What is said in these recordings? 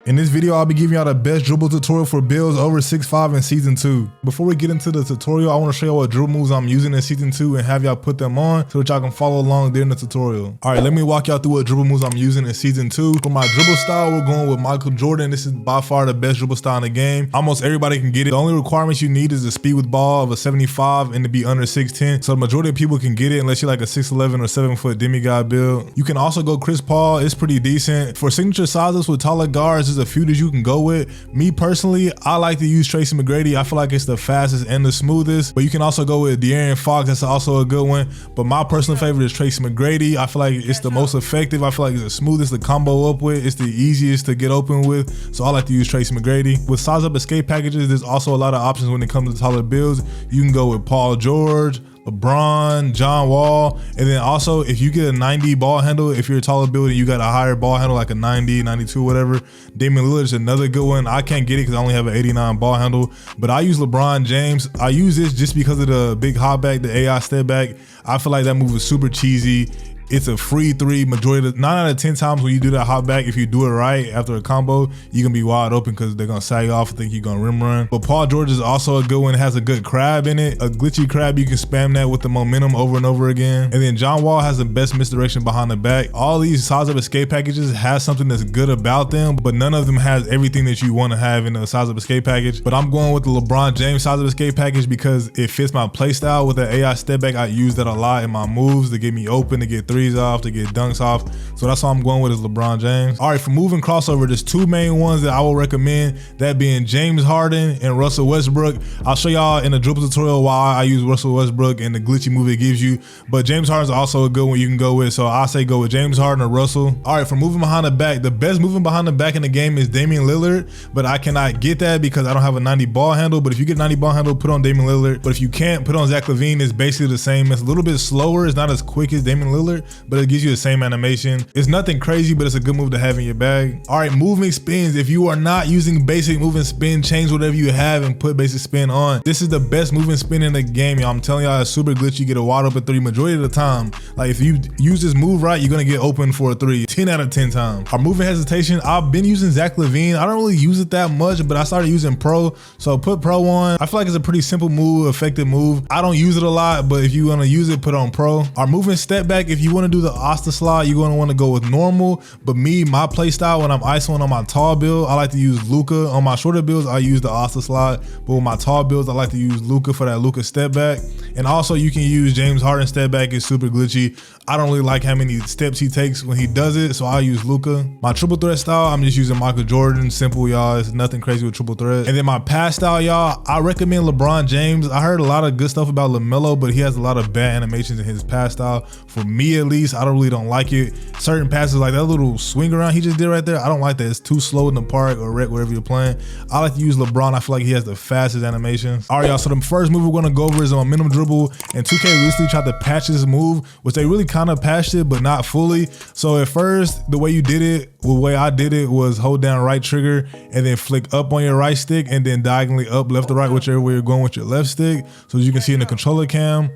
In this video, I'll be giving y'all the best dribble tutorial for builds over 6'5" in season 2. Before we get into the tutorial, I want to show y'all what dribble moves I'm using in season 2 and have y'all put them on so that y'all can follow along during the tutorial. Alright, let me walk y'all through what dribble moves I'm using in season 2. For my dribble style, we're going with Michael Jordan. This is by far the best dribble style in the game. Almost everybody can get it. The only requirements you need is a speed with ball of a 75 and to be under 6'10". So the majority of people can get it unless you're like a 6'11" or 7-foot demigod build. You can also go Chris Paul. It's pretty decent. For signature sizes with taller guards, there's a few that you can go with. Me personally, I like to use Tracy McGrady. I feel like it's the fastest and the smoothest, but you can also go with De'Aaron Fox. That's also a good one, but my personal favorite is Tracy McGrady. I feel like it's the most effective. I feel like it's the smoothest to combo up with. It's the easiest to get open with, so I like to use Tracy McGrady. With size up escape packages, there's also a lot of options when it comes to taller builds. You can go with Paul George, LeBron, John Wall, and then also if you get a 90 ball handle, if you're a taller build and you got a higher ball handle like a 90, 92, whatever, Damian Lillard is another good one. I can't get it because I only have an 89 ball handle, but I use LeBron James. I use this just because of the big hop back, the AI step back. I feel like that move is super cheesy. It's a free three. Majority of 9 out of 10 times when you do that hop back, if you do it right after a combo, you're gonna be wide open because they're gonna sag off and think you're gonna rim run. But Paul George is also a good one. It has a good crab in it. A glitchy crab, you can spam that with the momentum over and over again. And then John Wall has the best misdirection behind the back. All these size up escape packages has something that's good about them, but none of them has everything that you want to have in a size up escape package. But I'm going with the LeBron James size up escape package because it fits my play style. With the AI step back, I use that a lot in my moves to get me open, to get threes off, to get dunks off. So that's all I'm going with is LeBron James. All right, for moving crossover, there's two main ones that I will recommend, that being James Harden and Russell Westbrook. I'll show y'all in the dribble tutorial why I use Russell Westbrook and the glitchy move it gives you, but James Harden's also a good one you can go with, so I say go with James Harden or Russell. All right, for moving behind the back, the best moving behind the back in the game is Damian Lillard, but I cannot get that because I don't have a 90 ball handle. But if you get 90 ball handle, put on Damian Lillard. But if you can't, put on Zach LaVine. It's basically the same. It's a little bit slower. It's not as quick as Damian Lillard, but it gives you the same animation. It's nothing crazy, but it's a good move to have in your bag. All right, moving spins. If you are not using basic moving spin, change whatever you have and put basic spin on. This is the best moving spin in the game, y'all. I'm telling y'all, it's super glitchy. You get a wide open three majority of the time. Like if you use this move right, you're gonna get open for a three 10 out of 10 times. Our moving hesitation, I've been using Zach LaVine. I don't really use it that much, but I started using Pro, so put Pro on. I feel like it's a pretty simple move, effective move. I don't use it a lot, but if you want to use it, put on Pro. Our moving step back, if you want to do the Asta slide, you're going to want to go with normal. But my play style, when I'm isoing on my tall build, I like to use Luka. On my shorter builds, I use the Asta slide, but with my tall builds, I like to use Luka for that Luka step back. And also you can use James Harden step back. It's super glitchy. I don't really like how many steps he takes when he does it, so I use Luka. My triple threat style, I'm just using Michael Jordan. Simple, y'all. It's nothing crazy with triple threat. And then my pass style, y'all, I recommend LeBron James. I heard a lot of good stuff about LaMelo, but he has a lot of bad animations in his pass style. For me, at least, I don't like it. Certain passes, like that little swing around he just did right there, I don't like that. It's too slow in the park or rec, wherever you're playing. I like to use LeBron. I feel like he has the fastest animations. All right, y'all, so the first move we're gonna go over is a momentum dribble, and 2K recently tried to patch this move, which they really kind of patched it, but not fully. So at first, the way you did it, the way I did it was hold down right trigger and then flick up on your right stick and then diagonally up left to right, whichever way you're going with your left stick. So as you can see in the controller cam,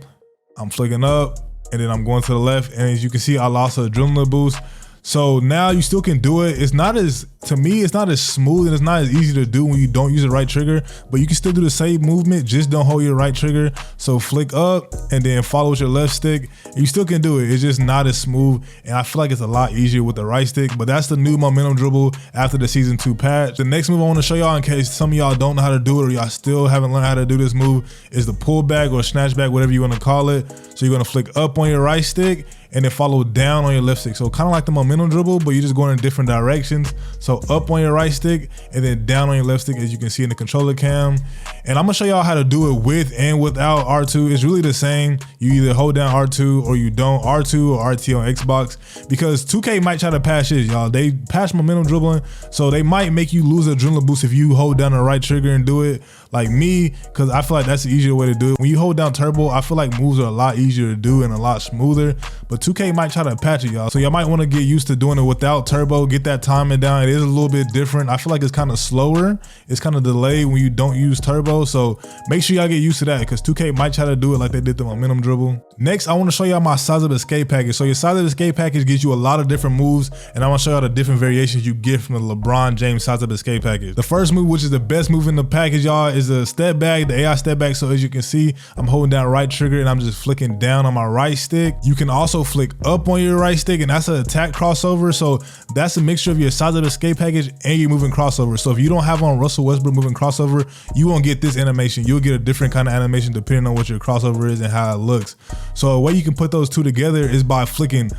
I'm flicking up and then I'm going to the left, and as you can see, I lost an adrenaline boost. So now you still can do it. It's not as, to me, it's not as smooth and it's not as easy to do when you don't use the right trigger, but you can still do the same movement, just don't hold your right trigger. So flick up and then follow with your left stick. You still can do it. It's just not as smooth, and I feel like it's a lot easier with the right stick, but that's the new momentum dribble after the season 2 patch. The next move I want to show y'all, in case some of y'all don't know how to do it or y'all still haven't learned how to do this move, is the pullback or snatch back, whatever you want to call it. So you're going to flick up on your right stick and then follow down on your left stick. So kind of like the momentum dribble, but you're just going in different directions. So up on your right stick and then down on your left stick, as you can see in the controller cam. And I'm gonna show y'all how to do it with and without R2. It's really the same. You either hold down R2 or you don't. R2 or RT on Xbox, because 2K might try to patch this, y'all. They patch momentum dribbling, so they might make you lose adrenaline boost if you hold down the right trigger and do it like me, because I feel like that's the easier way to do it. When you hold down turbo, I feel like moves are a lot easier to do and a lot smoother, but 2K might try to patch it, y'all. So y'all might want to get used to doing it without turbo, get that timing down. It is a little bit different. I feel like it's kind of slower. It's kind of delayed when you don't use turbo. So make sure y'all get used to that because 2K might try to do it like they did the momentum dribble. Next, I want to show y'all my size of escape package. So your size of escape package gives you a lot of different moves, and I want to show y'all the different variations you get from the LeBron James size of escape package. The first move, which is the best move in the package, y'all, is a step back, the AI step back. So as you can see, I'm holding down right trigger and I'm just flicking down on my right stick. You can also flick up on your right stick, and that's an attack crossover. So that's a mixture of your size of escape package and your moving crossover. So if you don't have on Russell Westbrook moving crossover, you won't get this animation. You'll get a different kind of animation depending on what your crossover is and how it looks. So a way you can put those two together is by flicking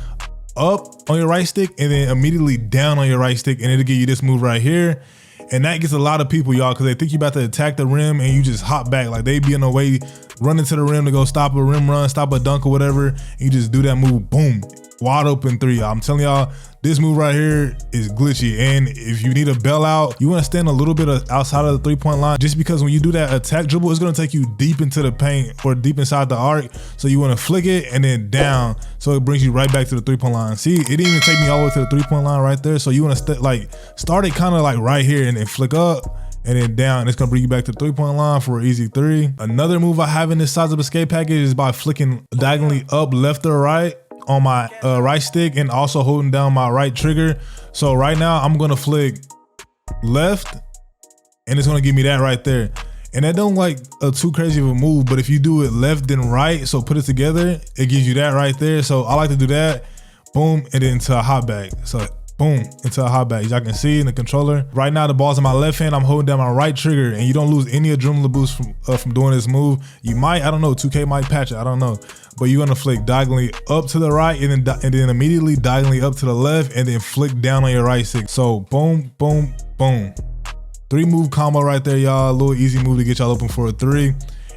up on your right stick and then immediately down on your right stick, and it'll give you this move right here. And that gets a lot of people, y'all, because they think you're about to attack the rim and you just hop back. Like they be in the way, running to the rim to go stop a rim run, stop a dunk or whatever. And you just do that move, boom, wide open three, y'all. I'm telling y'all, this move right here is glitchy. And if you need a bailout, you want to stand a little bit outside of the 3-point line, just because when you do that attack dribble, it's going to take you deep into the paint or deep inside the arc. So you want to flick it and then down, so it brings you right back to the 3-point line. See, it didn't even take me all the way to the 3-point line right there. So you want to start it kind of like right here and then flick up and then down, and it's gonna bring you back to the 3-point line for an easy three. Another move I have in this size of escape package is by flicking diagonally up left or right on my right stick and also holding down my right trigger. So right now I'm gonna flick left and it's gonna give me that right there. And that don't like too crazy of a move, but if you do it left then right, so put it together, it gives you that right there. So I like to do that, boom, and then into a hop back. So boom, into a hop back. As y'all can see in the controller. Right now the ball's in my left hand, I'm holding down my right trigger, and you don't lose any adrenaline boost from doing this move. You might, I don't know, 2K might patch it, I don't know. But you're gonna flick diagonally up to the right and then immediately diagonally up to the left and then flick down on your right stick. So boom, boom, boom. 3-move combo right there, y'all. A little easy move to get y'all open for a 3.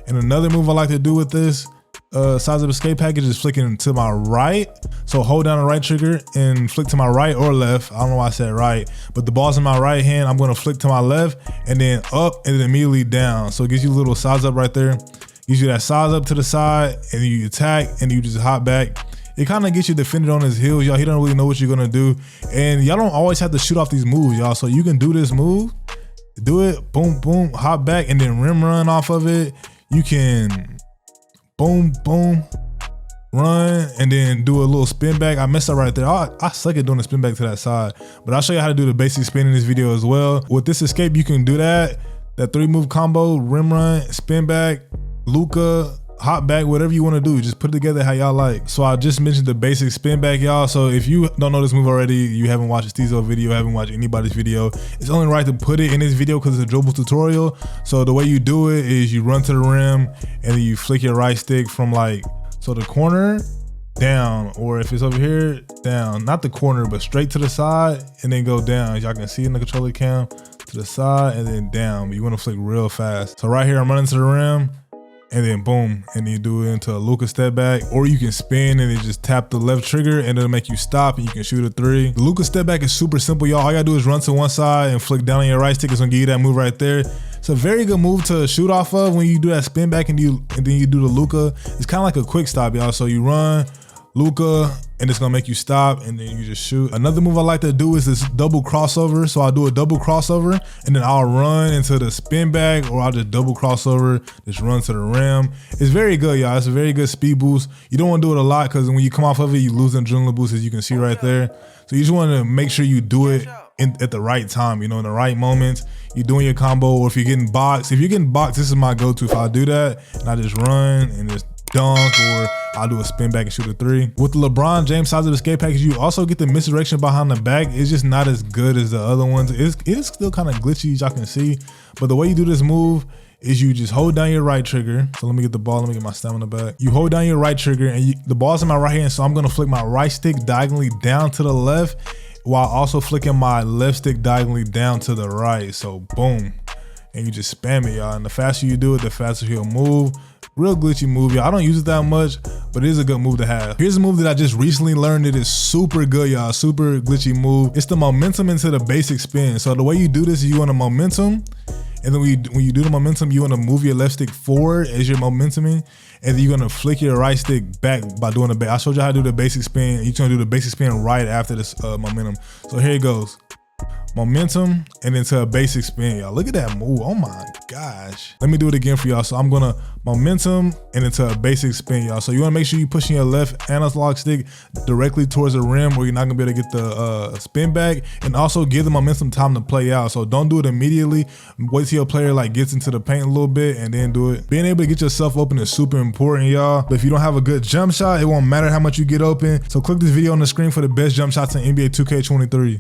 And another move I like to do with this size of escape package is flicking to my right. So hold down the right trigger and flick to my right or left. I don't know why I said right, but the ball's in my right hand. I'm gonna flick to my left and then up and then immediately down. So it gives you a little size up right there. Gives you that size up to the side, and then you attack and you just hop back. It kind of gets you defended on his heels, y'all. He don't really know what you're gonna do. And y'all don't always have to shoot off these moves, y'all. So you can do this move, do it, boom, boom, hop back, and then rim run off of it. You can boom, boom, run, and then do a little spin back. I messed up right there. I suck at doing a spin back to that side, but I'll show you how to do the basic spin in this video as well. With this escape, you can do that 3-move combo, rim run, spin back, Luka, hop back, whatever you want to do. Just put it together how y'all like. So I just mentioned the basic spin back, y'all. So if you don't know this move already, you haven't watched Steezo video, haven't watched anybody's video, it's only right to put it in this video because it's a dribble tutorial. So the way you do it is you run to the rim and then you flick your right stick from so the corner down, or if it's over here, down, not the corner, but straight to the side and then go down. As y'all can see in the controller cam, to the side and then down. But you want to flick real fast. So right here, I'm running to the rim, and then boom, and then you do it into a Luka step back, or you can spin and then just tap the left trigger and it'll make you stop and you can shoot a 3. The Luka step back is super simple, y'all. All you gotta do is run to one side and flick down on your right stick. It's gonna give you that move right there. It's a very good move to shoot off of when you do that spin back and then you do the Luka. It's kind of like a quick stop, y'all. So you run, Luka, and it's gonna make you stop and then you just shoot. Another move I like to do is this double crossover. So I'll do a double crossover and then I'll run into the spin back, or I'll just double crossover, just run to the rim. It's very good, y'all. It's a very good speed boost. You don't want to do it a lot because when you come off of it, you lose the adrenaline boost, as you can see right there. So you just want to make sure you do it at the right time, in the right moments. You're doing your combo, or if you're getting boxed. If you're getting boxed, this is my go-to. If I do that and I just run and just dunk, or I'll do a spin back and shoot a 3. With the LeBron James size of escape package, you also get the misdirection behind the back. It's just not as good as the other ones. It is still kind of glitchy, as y'all can see. But the way you do this move is you just hold down your right trigger. So let me get the ball, let me get my stamina back. You hold down your right trigger and the ball's in my right hand. So I'm gonna flick my right stick diagonally down to the left while also flicking my left stick diagonally down to the right. So boom, and you just spam it, y'all. And the faster you do it, the faster he'll move. Real glitchy move, y'all. I don't use it that much, but it is a good move to have. Here's a move that I just recently learned. It is super good, y'all. Super glitchy move. It's the momentum into the basic spin. So the way you do this is you want a momentum, And then when you do the momentum, you want to move your left stick forward as you're momentuming, and then you're gonna flick your right stick back by doing the back. I showed you how to do the basic spin. You're gonna do the basic spin right after this momentum. So here it goes. Momentum and then to a basic spin, y'all. Look at that move. Oh my gosh. Let me do it again for y'all. So I'm gonna momentum and then to a basic spin, y'all. So you wanna make sure you're pushing your left analog stick directly towards the rim where you're not gonna be able to get the spin back, and also give the momentum time to play out. So don't do it immediately. Wait till your player like gets into the paint a little bit and then do it. Being able to get yourself open is super important, y'all. But if you don't have a good jump shot, it won't matter how much you get open. So click this video on the screen for the best jump shots in NBA 2K23.